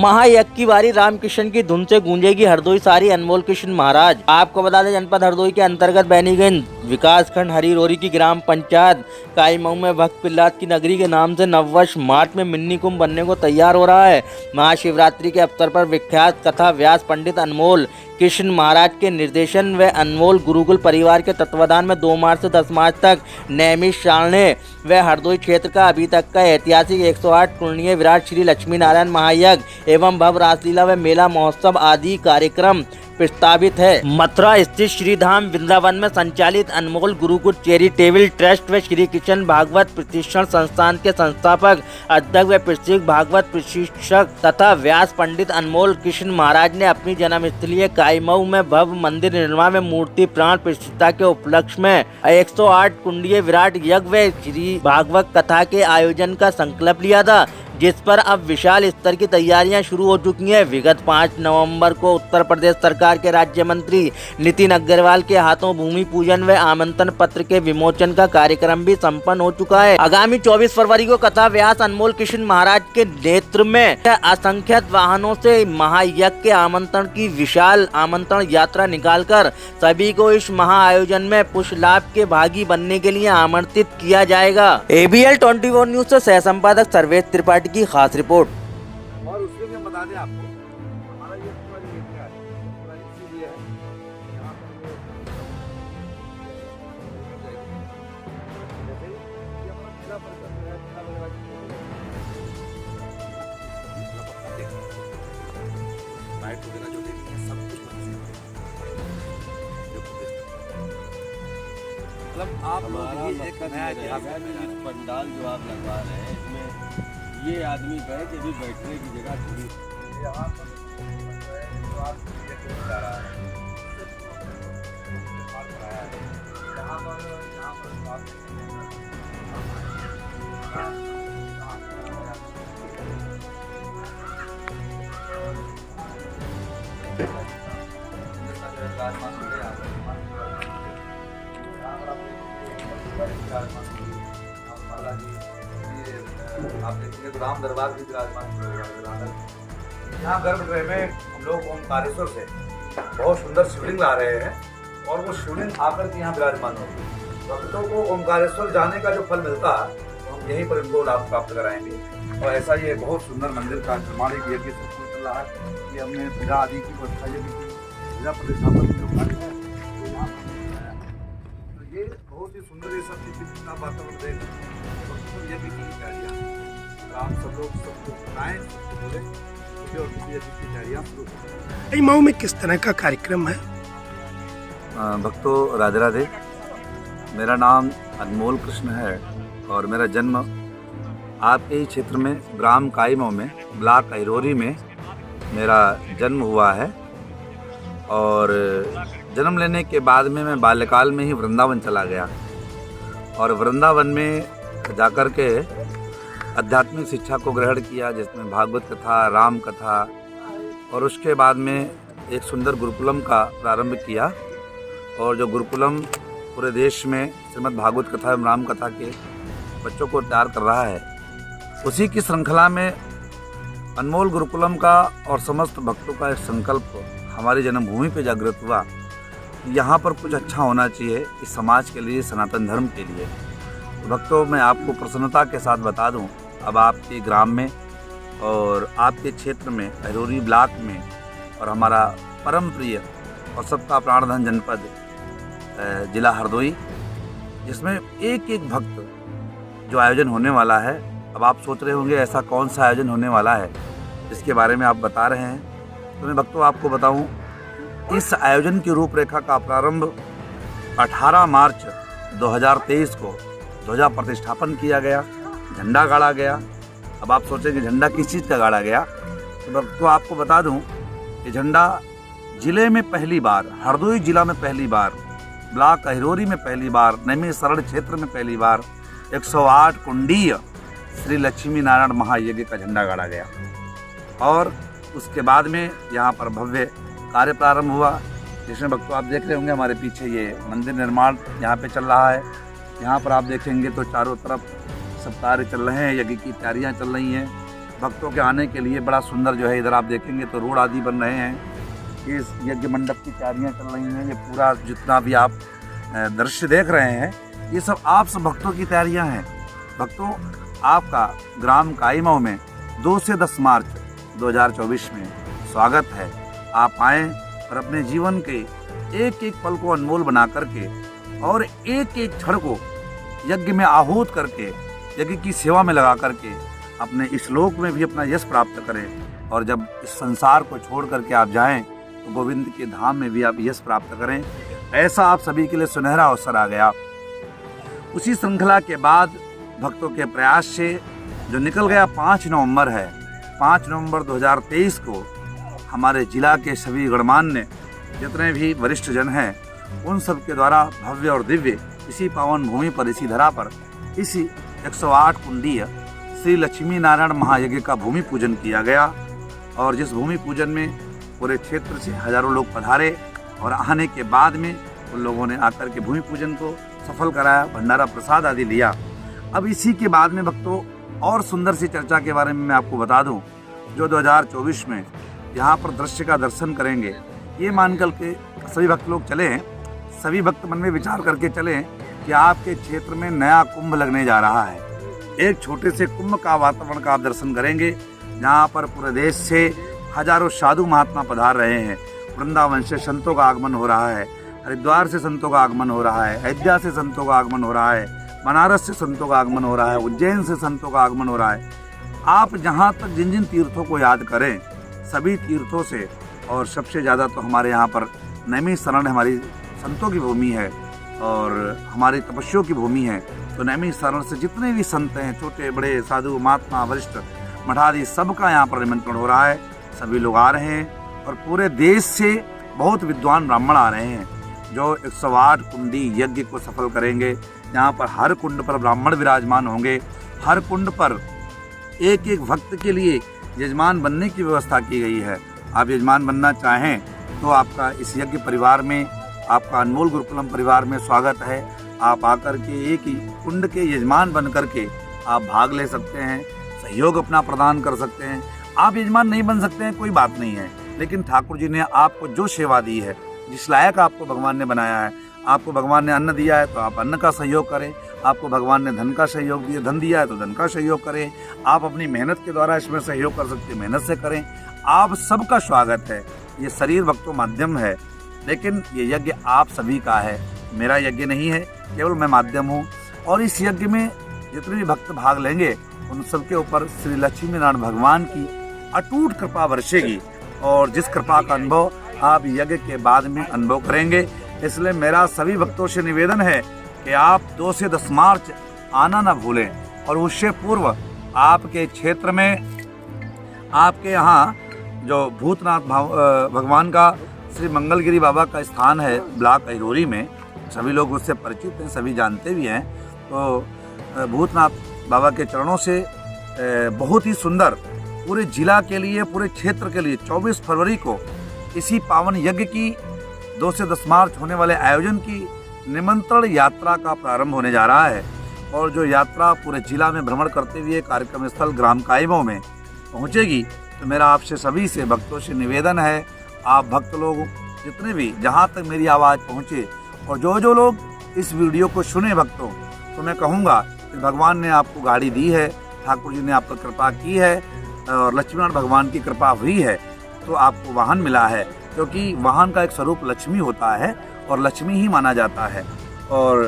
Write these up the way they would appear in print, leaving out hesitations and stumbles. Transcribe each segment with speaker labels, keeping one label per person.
Speaker 1: महायज्ञ की बारी रामकृष्ण की धुन से गूंजेगी हरदोई सारी। अनमोल कृष्ण महाराज। आपको बता दें, जनपद हरदोई के अंतर्गत बैनीगंज विकासखंड हरिरोरी की ग्राम पंचायत काईमऊ में भक्त प्रहलाद की नगरी के नाम से नववर्ष मार्च में मिन्नी कुंभ बनने को तैयार हो रहा है। महाशिवरात्रि के अवसर पर विख्यात कथा व्यास पंडित अनमोल कृष्ण महाराज के निर्देशन व अनमोल गुरुकुल परिवार के तत्वाधान में 2 मार्च से 10 मार्च तक नैमिषारण्य व हरदोई क्षेत्र का अभी तक का ऐतिहासिक 108 कुंडीय विराट श्री लक्ष्मी नारायण महायज्ञ एवं भव्य रासलीला व मेला महोत्सव आदि कार्यक्रम प्रस्तावित है। मथुरा स्थित श्री धाम वृंदावन में संचालित अनमोल गुरुकुल चैरिटेबल ट्रस्ट व श्री कृष्ण भागवत प्रशिक्षण संस्थान के संस्थापक अध्यक्ष व प्रसिद्ध भागवत प्रशिक्षक तथा व्यास पंडित अनमोल कृष्ण महाराज ने अपनी जन्मस्थलीय काईमऊ में भव्य मंदिर निर्माण में मूर्ति प्राण प्रतिष्ठा के उपलक्ष्य में 108 कुंडीय विराट यज्ञ व श्री भागवत कथा के आयोजन का संकल्प लिया था, जिस पर अब विशाल स्तर की तैयारियां शुरू हो चुकी हैं। विगत 5 नवंबर को उत्तर प्रदेश सरकार के राज्य मंत्री नितिन अग्रवाल के हाथों भूमि पूजन व आमंत्रण पत्र के विमोचन का कार्यक्रम भी संपन्न हो चुका है। आगामी 24 फरवरी को कथा व्यास अनमोल कृष्ण महाराज के नेतृत्व में असंख्यत वाहनों से महायज्ञ के आमंत्रण की विशाल आमंत्रण यात्रा निकालकर सभी को इस महाआयोजन में पुष्प लाभ के भागी बनने के लिए आमंत्रित किया जाएगा। ABL 24 न्यूज से सह संपादक सर्वेश त्रिपाठी की खास रिपोर्ट।
Speaker 2: और उसमें मैं बता दें आपको, हमारा ये पूरा एरिया है, पूरा इसीलिए है यहाँ पर जैसे ये हमारा जिला परिषद है, जिला वगैरह लाइट वगैरह जो देखेंगे सब कुछ मतलब आप लोग ये एक नया इतिहास
Speaker 3: पंडाल जो आप लगवा रहे हैं इसमें ये आदमी कहे कि अभी बैठने की जगह थोड़ी
Speaker 2: यहाँ पर जो आप जा रहा है यहाँ आप देखेंगे तो राम दरबार भी विराजमान। यहाँ गर्भगृह में हम लोग ओंकारेश्वर से बहुत सुंदर शिवलिंग ला रहे हैं और वो शिवलिंग आकर के यहाँ विराजमान होगी। भक्तों को ओंकारेश्वर जाने का जो फल मिलता है तो हम यहीं पर इनको लाभ प्राप्त कराएंगे। और ऐसा ये बहुत सुंदर मंदिर का निर्माण यज्ञ से चल रहा है कि हमने विधा आदि की व्यवस्था ये की, विधा प्रतिष्ठापन जो कार्य है तो यहाँ तो ये बहुत ही सुंदर ये सब चीज का वातावरण देख ये भी की तैयारियाँ आप सब लोग सबको बताएं, सबको बोले और की तैयारियाँ शुरू करें।
Speaker 4: काईमऊ में किस तरह का कार्यक्रम है?
Speaker 2: भक्तों राधे राधे, मेरा नाम अनमोल कृष्ण है और मेरा जन्म आपके ही क्षेत्र में ग्राम काईमऊ में ब्लॉक हरिरोरी में मेरा जन्म हुआ है। और जन्म लेने के बाद में मैं बाल्यकाल में ही वृंदावन चला गया और वृंदावन में जाकर के आध्यात्मिक शिक्षा को ग्रहण किया, जिसमें भागवत कथा, राम कथा और उसके बाद में एक सुंदर गुरुकुलम का प्रारंभ किया। और जो गुरुकुलम पूरे देश में श्रीमद् भागवत कथा एवं राम कथा के बच्चों को तैयार कर रहा है, उसी की श्रृंखला में अनमोल गुरुकुलम का और समस्त भक्तों का एक संकल्प हमारी जन्मभूमि पे जागृत हुआ। यहाँ पर कुछ अच्छा होना चाहिए इस समाज के लिए, सनातन धर्म के लिए। तो भक्तों, मैं आपको प्रसन्नता के साथ बता दूं, अब आपके ग्राम में और आपके क्षेत्र में हरिरोरी ब्लॉक में और हमारा परम प्रिय और सबका प्राणधन जनपद जिला हरदोई, जिसमें एक एक भक्त जो आयोजन होने वाला है। अब आप सोच रहे होंगे ऐसा कौन सा आयोजन होने वाला है जिसके बारे में आप बता रहे हैं, तो मैं भक्तों आपको बताऊं, इस आयोजन की रूपरेखा का प्रारंभ 18 मार्च 2023 को ध्वजा प्रतिष्ठापन किया गया, झंडा गाड़ा गया। अब आप सोचेंगे झंडा किस चीज़ का गाड़ा गया, तो आपको बता दूं कि झंडा जिले में पहली बार, हरदोई जिला में पहली बार, ब्लॉक हरिरोरी में पहली बार, नैमिषारण्य क्षेत्र में पहली बार 108 कुंडीय श्री लक्ष्मी नारायण महायज्ञ का झंडा गाड़ा गया। और उसके बाद में यहाँ पर भव्य कार्य प्रारंभ हुआ, जिसमें भक्तों आप देख रहे होंगे हमारे पीछे ये मंदिर निर्माण यहाँ पे चल रहा है। यहाँ पर आप देखेंगे तो चारों तरफ सब कार्य चल रहे हैं, यज्ञ की तैयारियाँ चल रही हैं। भक्तों के आने के लिए बड़ा सुंदर जो है, इधर आप देखेंगे तो रोड आदि बन रहे हैं। इस यज्ञ मंडप की तैयारियां चल रही हैं। ये पूरा जितना भी आप दृश्य देख रहे हैं, ये सब आप सब भक्तों की तैयारियां हैं। भक्तों, आपका ग्राम काईमऊ में 2 से 10 मार्च 2024 में स्वागत है। आप आएँ और अपने जीवन के एक एक पल को अनमोल बना करके और एक एक क्षण को यज्ञ में आहूत करके, यज्ञ की सेवा में लगा करके अपने इस लोक में भी अपना यश प्राप्त करें। और जब इस संसार को छोड़ करके आप जाएं तो गोविंद के धाम में भी आप यश प्राप्त करें। ऐसा आप सभी के लिए सुनहरा अवसर आ गया। उसी श्रृंखला के बाद भक्तों के प्रयास से जो निकल गया 5 नवंबर है, 5 नवंबर 2023 को हमारे जिला के सभी गणमान्य जितने भी वरिष्ठ जन हैं, उन सब के द्वारा भव्य और दिव्य इसी पावन भूमि पर, इसी धरा पर, इसी 108 कुंडीय श्री लक्ष्मी नारायण महायज्ञ का भूमि पूजन किया गया। और जिस भूमि पूजन में पूरे क्षेत्र से हजारों लोग पधारे और आने के बाद में उन लोगों ने आकर के भूमि पूजन को सफल कराया, भंडारा प्रसाद आदि लिया। अब इसी के बाद में भक्तों और सुंदर सी चर्चा के बारे में मैं आपको बता दूं, जो 2024 में यहाँ पर दृश्य का दर्शन करेंगे। ये मान कर के सभी भक्त लोग चलें, सभी भक्त मन में विचार करके चलें कि आपके क्षेत्र में नया कुंभ लगने जा रहा है। एक छोटे से कुंभ का वातावरण का आप दर्शन करेंगे, जहाँ पर पूरे देश से हजारों साधु महात्मा पधार रहे हैं। वृंदावन से संतों का आगमन हो रहा है, हरिद्वार से संतों का आगमन हो रहा है, अयोध्या से संतों का आगमन हो रहा है, बनारस से संतों का आगमन हो रहा है, उज्जैन से संतों का आगमन हो रहा है। आप जहाँ तक जिन जिन तीर्थों को याद करें, सभी तीर्थों से, और सबसे ज़्यादा तो हमारे यहाँ पर नैमिषारण्य हमारी संतों की भूमि है और हमारी तपस्वियों की भूमि है। तो नैमिषारण्य से जितने भी संत हैं, छोटे बड़े साधु महात्मा वरिष्ठ मठाधीश, सबका यहाँ पर निमंत्रण हो रहा है। सभी लोग आ रहे हैं और पूरे देश से बहुत विद्वान ब्राह्मण आ रहे हैं, जो 108 कुंडी यज्ञ को सफल करेंगे। यहाँ पर हर कुंड पर ब्राह्मण विराजमान होंगे। हर कुंड पर एक एक भक्त के लिए यजमान बनने की व्यवस्था की गई है। आप यजमान बनना चाहें तो आपका इस यज्ञ परिवार में, आपका अनमोल गुरुकुलम परिवार में स्वागत है। आप आकर के एक ही कुंड के यजमान बन करके आप भाग ले सकते हैं, सहयोग अपना प्रदान कर सकते हैं। आप यजमान नहीं बन सकते हैं, कोई बात नहीं है, लेकिन ठाकुर जी ने आपको जो सेवा दी है, जिस लायक आपको भगवान ने बनाया है, आपको भगवान ने अन्न दिया है तो आप अन्न का सहयोग करें। आपको भगवान ने धन का सहयोग दिया, धन दिया है तो धन का सहयोग करें। आप अपनी मेहनत के द्वारा इसमें सहयोग कर सकते हैं, मेहनत से करें। आप सबका स्वागत है। ये शरीर भक्तों माध्यम है, लेकिन ये यज्ञ आप सभी का है, मेरा यज्ञ नहीं है, केवल मैं माध्यम हूँ। और इस यज्ञ में जितने भी भक्त भाग लेंगे, उन सबके ऊपर श्री लक्ष्मी नारायण भगवान की अटूट कृपा बरसेगी, और जिस कृपा का अनुभव आप यज्ञ के बाद में अनुभव करेंगे। इसलिए मेरा सभी भक्तों से निवेदन है कि आप 2 से 10 मार्च आना न भूलें। और उससे पूर्व आपके क्षेत्र में, आपके यहाँ जो भूतनाथ भगवान का श्री मंगलगिरी बाबा का स्थान है ब्लॉक अहिरोरी में, सभी लोग उससे परिचित हैं, सभी जानते भी हैं। तो भूतनाथ बाबा के चरणों से बहुत ही सुंदर पूरे जिला के लिए, पूरे क्षेत्र के लिए 24 फरवरी को इसी पावन यज्ञ की 2 से 10 मार्च होने वाले आयोजन की निमंत्रण यात्रा का प्रारंभ होने जा रहा है। और जो यात्रा पूरे जिला में भ्रमण करते हुए कार्यक्रम स्थल ग्राम काईमऊ में पहुंचेगी। तो मेरा आपसे सभी से भक्तों से निवेदन है, आप भक्त लोग जितने भी, जहां तक मेरी आवाज़ पहुंचे और जो लोग इस वीडियो को सुने भक्तों, तो मैं कहूँगा कि भगवान ने आपको गाड़ी दी है, ठाकुर जी ने आप पर कृपा की है और लक्ष्मीनारायण भगवान की कृपा हुई है, तो आपको वाहन मिला है। क्योंकि वाहन का एक स्वरूप लक्ष्मी होता है और लक्ष्मी ही माना जाता है। और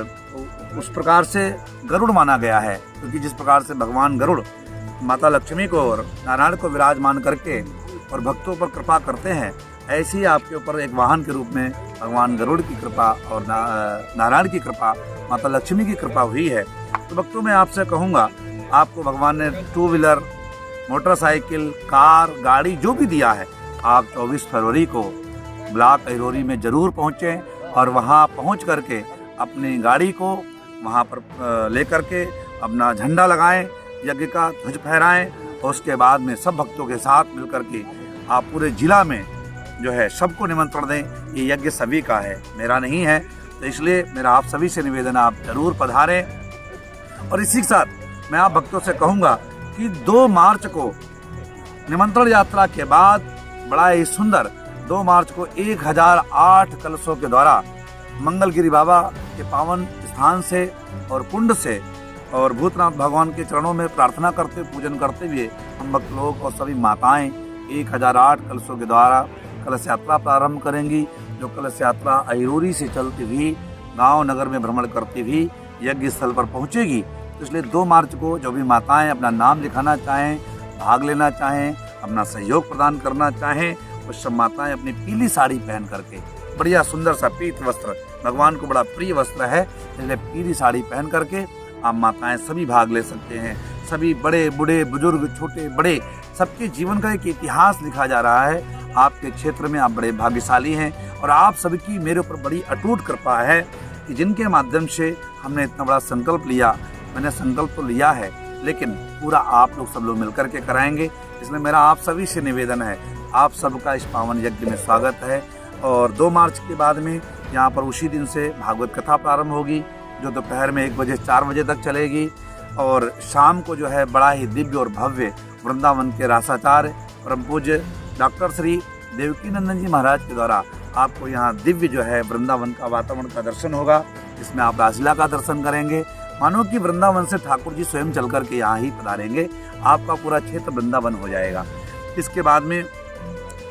Speaker 2: उस प्रकार से गरुड़ माना गया है, क्योंकि जिस प्रकार से भगवान गरुड़ माता लक्ष्मी को और नारायण को विराजमान करके और भक्तों पर कृपा करते हैं, ऐसे ही आपके ऊपर एक वाहन के रूप में भगवान गरुड़ की कृपा और नारायण की कृपा, माता लक्ष्मी की कृपा हुई है। तो भक्तों मैं आपसे कहूँगा, आपको भगवान ने 2 व्हीलर, मोटरसाइकिल, कार, गाड़ी जो भी दिया है, आप 24 फरवरी को ब्लॉक अहिरोरी में ज़रूर पहुँचें और वहाँ पहुँच करके अपनी गाड़ी को वहाँ पर लेकर के अपना झंडा लगाएं, यज्ञ का ध्वज फहराएं, और उसके बाद में सब भक्तों के साथ मिलकर के आप पूरे जिला में जो है सबको निमंत्रण दें। ये यज्ञ सभी का है, मेरा नहीं है। तो इसलिए मेरा आप सभी से निवेदन है, आप जरूर पधारें। और इसी के साथ मैं आप भक्तों से कहूँगा कि 2 मार्च को निमंत्रण यात्रा के बाद बड़ा ही सुंदर 2 मार्च को 1008 कलशों के द्वारा मंगलगिरी बाबा के पावन स्थान से और कुंड से और भूतनाथ भगवान के चरणों में प्रार्थना करते पूजन करते हुए हम भक्त लोग और सभी माताएं 1008 कलशों के द्वारा कलश यात्रा प्रारंभ करेंगी, जो कलश यात्रा अहिरोरी से चलती हुई गांव नगर में भ्रमण करती हुई यज्ञ स्थल पर पहुंचेगी। तो इसलिए 2 मार्च को जो भी माताएं अपना नाम लिखाना चाहें, भाग लेना चाहें, अपना सहयोग प्रदान करना चाहें, उस सब माताएं अपनी पीली साड़ी पहन करके, बढ़िया सुंदर सा पीत वस्त्र भगवान को बड़ा प्रिय वस्त्र है, इसलिए पीली साड़ी पहन करके आप माताएं सभी भाग ले सकते हैं। सभी बड़े बूढ़े बुजुर्ग छोटे बड़े सबके जीवन का एक इतिहास लिखा जा रहा है। आपके क्षेत्र में आप बड़े भाग्यशाली हैं और आप सबकी मेरे ऊपर बड़ी अटूट कृपा है कि जिनके माध्यम से हमने इतना बड़ा संकल्प लिया। मैंने संकल्प तो लिया है लेकिन पूरा आप लोग सब लोग मिलकर के कराएंगे। इसलिए मेरा आप सभी से निवेदन है, आप सबका इस पावन यज्ञ में स्वागत है। और 2 मार्च के बाद में यहाँ पर उसी दिन से भागवत कथा प्रारंभ होगी, जो दोपहर में 1 बजे 4 बजे तक चलेगी। और शाम को जो है बड़ा ही दिव्य और भव्य वृंदावन के रासाचार्य परम पूज्य डॉक्टर श्री देवकी नंदन जी महाराज के द्वारा आपको यहाँ दिव्य जो है वृंदावन का वातावरण का दर्शन होगा। इसमें आप रासलीला का दर्शन करेंगे, मानो कि वृंदावन से ठाकुर जी स्वयं चल करके यहाँ ही पधारेंगे, आपका पूरा क्षेत्र वृंदावन हो जाएगा। इसके बाद में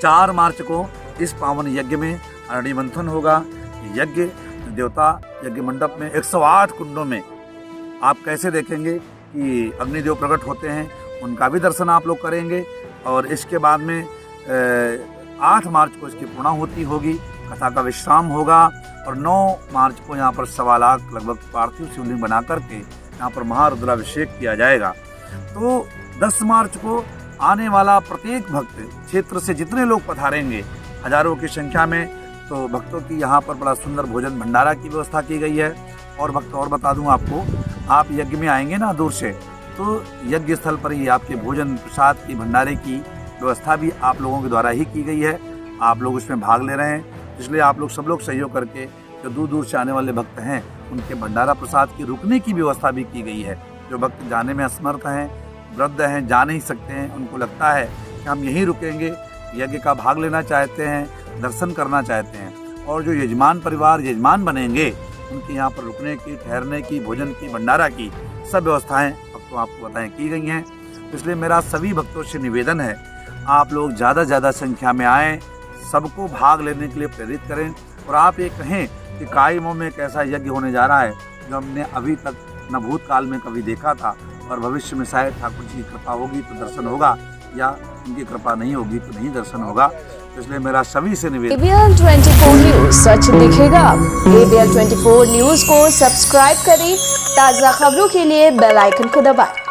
Speaker 2: 4 मार्च को इस पावन यज्ञ में अरणी मंथन होगा। यज्ञ देवता यज्ञ मंडप में 108 कुंडों में आप कैसे देखेंगे कि अग्निदेव प्रकट होते हैं, उनका भी दर्शन आप लोग करेंगे। और इसके बाद में 8 मार्च को इसकी पूर्णाहुति होगी, कथा का विश्राम होगा। और 9 मार्च को यहाँ पर 1.25 लाख लगभग पार्थिव शिवलिंग बना करके यहाँ पर महारुद्राभिषेक किया जाएगा। तो 10 मार्च को आने वाला प्रत्येक भक्त क्षेत्र से जितने लोग पधारेंगे हजारों की संख्या में, तो भक्तों की यहाँ पर बड़ा सुंदर भोजन भंडारा की व्यवस्था की गई है। और भक्त और बता दूं आपको, आप यज्ञ में आएंगे ना दूर से, तो यज्ञ स्थल पर ही आपके भोजन प्रसाद की भंडारे की व्यवस्था भी आप लोगों के द्वारा ही की गई है। आप लोग उसमें भाग ले रहे हैं, इसलिए आप लोग सब लोग सहयोग करके जो दूर दूर से आने वाले भक्त हैं उनके भंडारा प्रसाद की रुकने की व्यवस्था भी की गई है। जो भक्त जाने में असमर्थ हैं, वृद्ध हैं, जा नहीं सकते हैं, उनको लगता है कि हम यहीं रुकेंगे, यज्ञ का भाग लेना चाहते हैं, दर्शन करना चाहते हैं, और जो यजमान परिवार यजमान बनेंगे उनके यहाँ पर रुकने की, ठहरने की, भोजन की, भंडारा की सब व्यवस्थाएं भक्तों आपको बताएं की गई हैं। इसलिए मेरा सभी भक्तों से निवेदन है, आप लोग ज़्यादा से ज़्यादा संख्या में आएँ, सबको भाग लेने के लिए प्रेरित करें। और आप ये कहें कि कायमों में एक ऐसा यज्ञ होने जा रहा है जो हमने अभी तक न भूतकाल में कभी देखा था, और भविष्य में शायद ठाकुर जी की कृपा होगी तो दर्शन होगा, या उनकी कृपा नहीं होगी तो नहीं दर्शन होगा। तो इसलिए मेरा सभी से निवेदन।
Speaker 5: ABL 24 न्यूज सच दिखेगा। ABL 24 न्यूज को सब्सक्राइब करें, ताज़ा खबरों के लिए बेल आइकन को दबाएं।